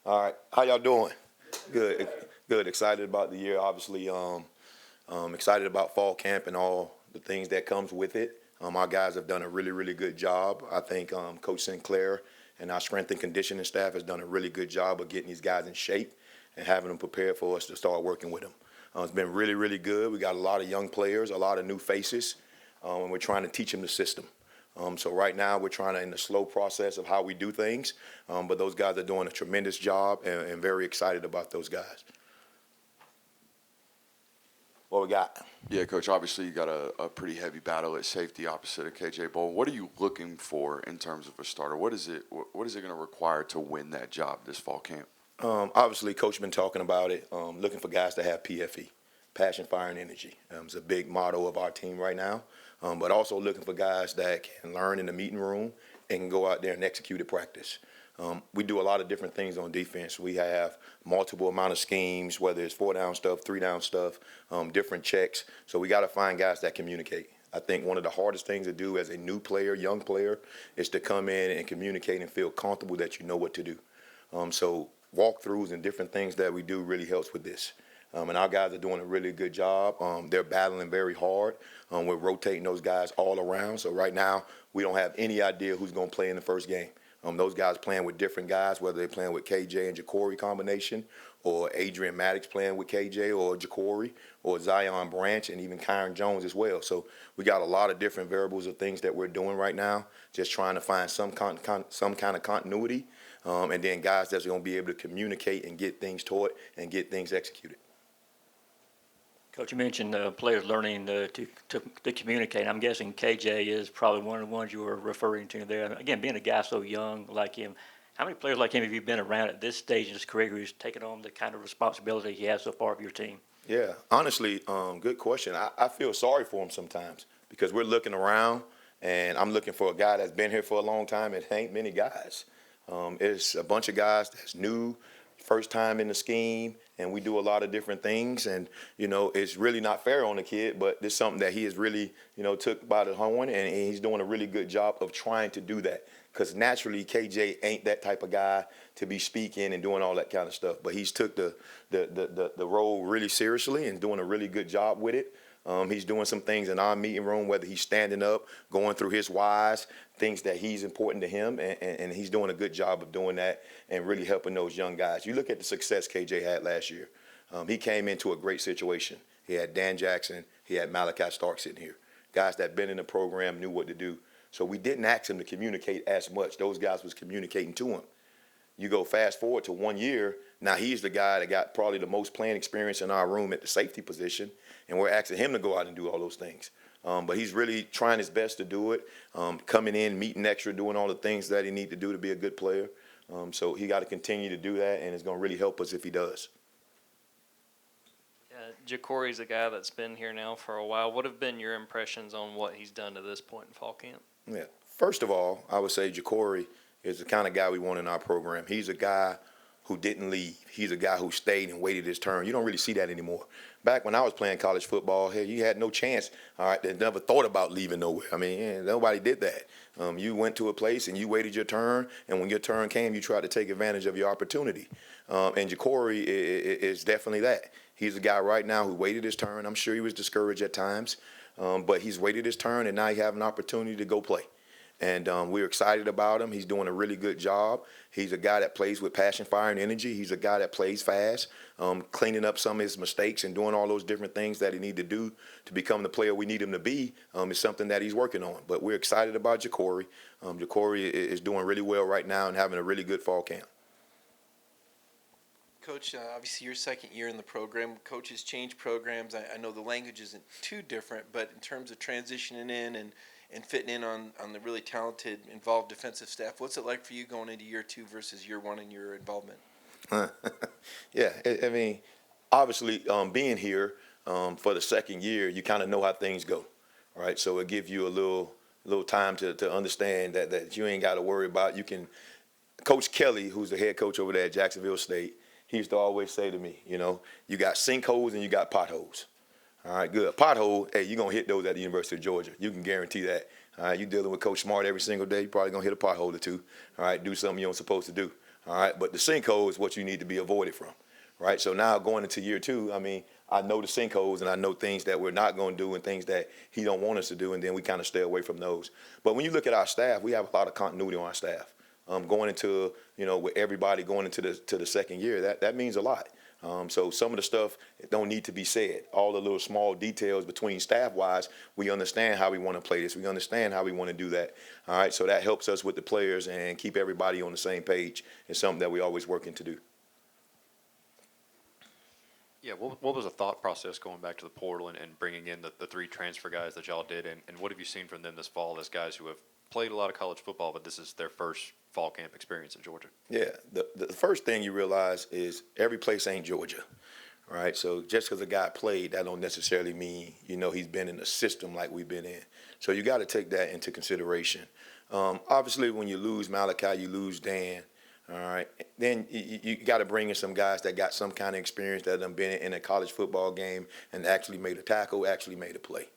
All right, how y'all doing? Good, good. Excited about the year, obviously. Excited about fall camp and all the things that comes with it. Our guys have done a really, really good job. I think Coach Sinclair and our strength and conditioning staff has done a really good job of getting these guys in shape and having them prepared for us to start working with them. It's been really, really good. We got a lot of young players, a lot of new faces, and we're trying to teach them the system. So right now we're trying to in the slow process of how we do things, but those guys are doing a tremendous job and very excited about those guys. What we got? Yeah, Coach, obviously you got a pretty heavy battle at safety opposite of KJ Bowl. What are you looking for in terms of a starter? What is it going to require to win that job this fall camp? Obviously, Coach been talking about it, looking for guys that have PFE, passion, fire, and energy. It's a big motto of our team right now, but also looking for guys that can learn in the meeting room and can go out there and execute at practice. We do a lot of different things on defense. We have multiple amount of schemes, whether it's 4-down stuff, 3-down stuff, different checks. So we got to find guys that communicate. I think one of the hardest things to do as a new player, young player, is to come in and communicate and feel comfortable that you know what to do. So walkthroughs and different things that we do really helps with this. And our guys are doing a really good job. They're battling very hard. We're rotating those guys all around. So right now, we don't have any idea who's going to play in the first game. Those guys playing with different guys, whether they're playing with KJ and Jakory combination, or Adrian Maddox playing with KJ or Jakory, or Zion Branch, and even Kyron Jones as well. So we got a lot of different variables of things that we're doing right now, just trying to find some kind of continuity, and then guys that's going to be able to communicate and get things taught and get things executed. Coach, you mentioned players learning to communicate. I'm guessing KJ is probably one of the ones you were referring to there. Again, being a guy so young like him, how many players like him have you been around at this stage in his career who's taken on the kind of responsibility he has so far of your team? Yeah, honestly, good question. I feel sorry for him sometimes because we're looking around, and I'm looking for a guy that's been here for a long time, and ain't many guys. It's a bunch of guys that's new, first time in the scheme, and we do a lot of different things. And, it's really not fair on the kid, but it's something that he has really, took by the horn, and he's doing a really good job of trying to do that. Because naturally, KJ ain't that type of guy to be speaking and doing all that kind of stuff. But he's took the role really seriously and doing a really good job with it. He's doing some things in our meeting room, whether he's standing up, going through his whys, things that he's important to him, and he's doing a good job of doing that and really helping those young guys. You look at the success KJ had last year. He came into a great situation. He had Dan Jackson, he had Malachi Stark sitting here. Guys that been in the program knew what to do. So we didn't ask him to communicate as much. Those guys was communicating to him. You go fast forward to 1 year, now he's the guy that got probably the most playing experience in our room at the safety position, and we're asking him to go out and do all those things. But he's really trying his best to do it, coming in, meeting extra, doing all the things that he needs to do to be a good player. So he got to continue to do that, and it's going to really help us if he does. Jakory's a guy that's been here now for a while. What have been your impressions on what he's done to this point in fall camp? Yeah. First of all, I would say Jakory is the kind of guy we want in our program. He's a guy who didn't leave. He's a guy who stayed and waited his turn. You don't really see that anymore. Back when I was playing college football, hey, you had no chance. All right, they never thought about leaving nowhere. I mean, nobody did that. You went to a place and you waited your turn, and when your turn came, you tried to take advantage of your opportunity. And Jakory is definitely that. He's a guy right now who waited his turn. I'm sure he was discouraged at times, but he's waited his turn, and now he has an opportunity to go play. And we're excited about him. He's doing a really good job. He's a guy that plays with passion, fire, and energy. He's a guy that plays fast, cleaning up some of his mistakes and doing all those different things that he need to do to become the player we need him to be is something that he's working on. But we're excited about Jakory. Jakory is doing really well right now and having a really good fall camp. Coach, obviously your second year in the program. Coaches change programs. I know the language isn't too different, but in terms of transitioning in and fitting in on the really talented, involved defensive staff, what's it like for you going into year two versus year one in your involvement? Yeah, I mean, obviously being here for the second year, you kind of know how things go, right? So it gives you a little time to understand that you ain't got to worry about. You can. Coach Kelly, who's the head coach over there at Jacksonville State, he used to always say to me, you got sinkholes and you got potholes. All right, good. Pothole, hey, you're going to hit those at the University of Georgia. You can guarantee that. All right, you're dealing with Coach Smart every single day. You're probably going to hit a pothole or two. All right, do something you aren't supposed to do. all right? But the sinkhole is what you need to be avoided from, right? So now going into year 2, I mean, I know the sinkholes and I know things that we're not going to do and things that he don't want us to do, and then we kind of stay away from those. But when you look at our staff, we have a lot of continuity on our staff. Going into, with everybody going into the second year, that means a lot. So some of the stuff don't need to be said. All the little small details between staff-wise, we understand how we want to play this. We understand how we want to do that. All right, so that helps us with the players and keep everybody on the same page. It's something that we always working to do. Yeah, what was the thought process going back to the portal and bringing in the 3 transfer guys that y'all did, and what have you seen from them this fall as guys who have played a lot of college football, but this is their first fall camp experience in Georgia? Yeah, the first thing you realize is every place ain't Georgia, right? So just because a guy played, that don't necessarily mean, he's been in a system like we've been in. So you got to take that into consideration. Obviously, when you lose Malachi, you lose Dan. All right. Then you got to bring in some guys that got some kind of experience that have been in a college football game and actually made a tackle, actually made a play.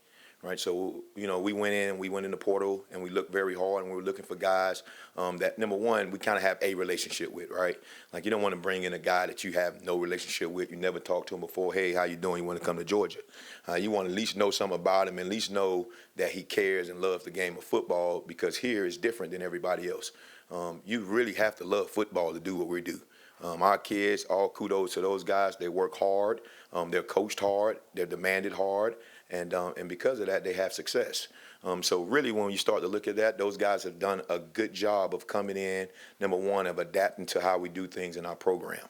Right. So, we went in the portal and we looked very hard and we were looking for guys that, number one, we kind of have a relationship with. Right. Like, you don't want to bring in a guy that you have no relationship with. You never talked to him before. Hey, how you doing? You want to come to Georgia? You want to at least know something about him, and at least know that he cares and loves the game of football, because here is different than everybody else. You really have to love football to do what we do. Our kids, all kudos to those guys. They work hard. They're coached hard. They're demanded hard. And because of that, they have success. So really, when you start to look at that, those guys have done a good job of coming in, number one, of adapting to how we do things in our program.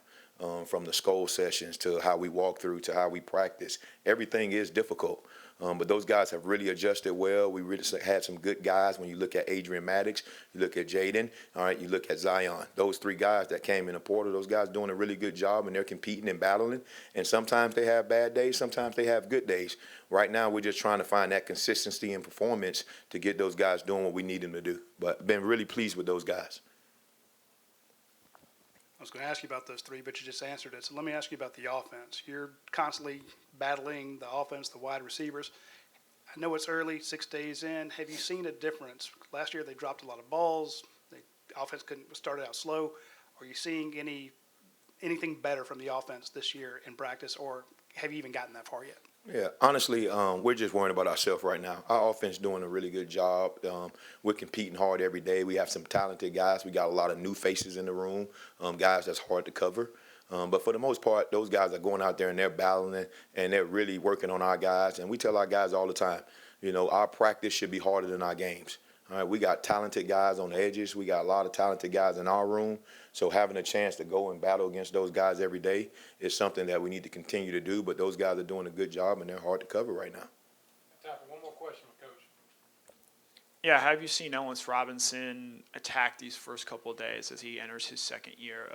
From the school sessions to how we walk through to how we practice. Everything is difficult. But those guys have really adjusted well. We really had some good guys. When you look at Adrian Maddox, you look at Jaden, all right, you look at Zion. Those 3 guys that came in the portal, those guys doing a really good job, and they're competing and battling. And sometimes they have bad days, sometimes they have good days. Right now, we're just trying to find that consistency in performance to get those guys doing what we need them to do. But been really pleased with those guys. I was going to ask you about those 3, but you just answered it. So let me ask you about the offense. You're constantly battling the offense, the wide receivers. I know it's early, 6 days in. Have you seen a difference? Last year they dropped a lot of balls. The offense started out slow. Are you seeing anything better from the offense this year in practice, or have you even gotten that far yet? Yeah, honestly, we're just worrying about ourselves right now. Our offense doing a really good job. We're competing hard every day. We have some talented guys. We got a lot of new faces in the room, guys that's hard to cover. But for the most part, those guys are going out there and they're battling and they're really working on our guys. And we tell our guys all the time, our practice should be harder than our games. All right, we got talented guys on the edges. We got a lot of talented guys in our room. So having a chance to go and battle against those guys every day is something that we need to continue to do. But those guys are doing a good job, and they're hard to cover right now. Time for one more question, Coach. Yeah, have you seen Ellis Robinson attack these first couple of days as he enters his second year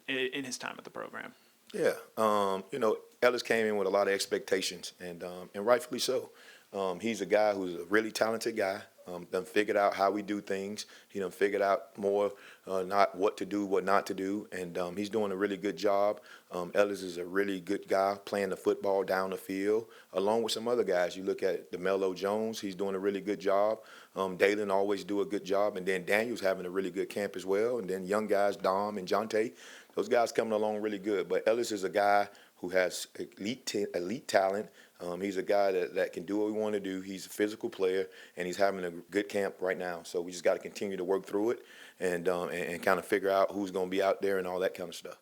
in his time at the program? Yeah, Ellis came in with a lot of expectations, and rightfully so. He's a guy who's a really talented guy. Done figured out how we do things. He done figured out more not what to do, what not to do, and he's doing a really good job. Ellis is a really good guy playing the football down the field, along with some other guys. You look at DeMelo Jones, he's doing a really good job. Dalen always do a good job, and then Daniel's having a really good camp as well. And then young guys, Dom and Jonte, those guys coming along really good. But Ellis is a guy who has elite talent. He's a guy that can do what we want to do. He's a physical player, and he's having a good camp right now. So we just got to continue to work through it and kind of figure out who's going to be out there and all that kind of stuff.